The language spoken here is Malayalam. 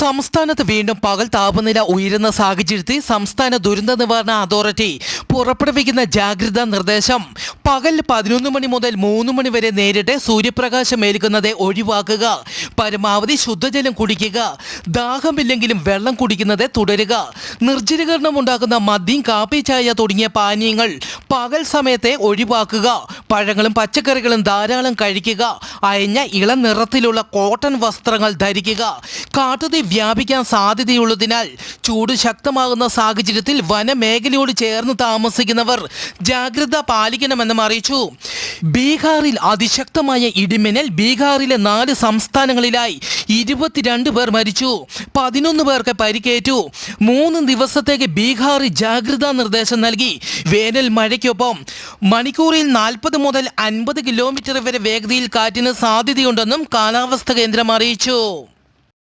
സംസ്ഥാനത്ത് വീണ്ടും പകൽ താപനില ഉയരുന്ന സാഹചര്യത്തിൽ സംസ്ഥാന ദുരന്ത നിവാരണ അതോറിറ്റി പുറപ്പെടുവിക്കുന്ന ജാഗ്രതാ നിർദ്ദേശം പകൽ 11 മണി മുതൽ 3 മണി വരെ നേരിട്ട് സൂര്യപ്രകാശം ഏൽക്കുന്നത് ഒഴിവാക്കുക, പരമാവധി ശുദ്ധജലം കുടിക്കുക, ദാഹമില്ലെങ്കിലും വെള്ളം കുടിക്കുന്നത് തുടരുക, നിർജ്ജലീകരണം ഉണ്ടാക്കുന്ന മദ്യം, കാപ്പി, ചായ തുടങ്ങിയ പാനീയങ്ങൾ പകൽ സമയത്തെ ഒഴിവാക്കുക, പഴങ്ങളും പച്ചക്കറികളും ധാരാളം കഴിക്കുക, അയഞ്ഞ ഇളം നിറത്തിലുള്ള കോട്ടൺ വസ്ത്രങ്ങൾ ധരിക്കുക. കാട്ടുതീ വ്യാപിക്കാൻ സാധ്യതയുള്ളതിനാൽ ചൂട് ശക്തമാകുന്ന സാഹചര്യത്തിൽ വനമേഖലയോട് ചേർന്ന് താമസിക്കുന്നവർ ജാഗ്രത പാലിക്കണമെന്നും അറിയിച്ചു. ബീഹാറിൽ അതിശക്തമായ ഇടിമിന്നൽ. ബീഹാറിലെ 4 സംസ്ഥാനങ്ങളിലായി 22 പേർ മരിച്ചു, 11 പേർക്ക് പരിക്കേറ്റു. 3 ദിവസത്തേക്ക് ബീഹാറിൽ ജാഗ്രതാ നിർദ്ദേശം നൽകി. വേനൽ മഴയ്ക്കൊപ്പം മണിക്കൂറിൽ 40 മുതൽ 50 കിലോമീറ്റർ വരെ വേഗതയിൽ കാറ്റിന് സാധ്യതയുണ്ടെന്നും കാലാവസ്ഥാ കേന്ദ്രം അറിയിച്ചു.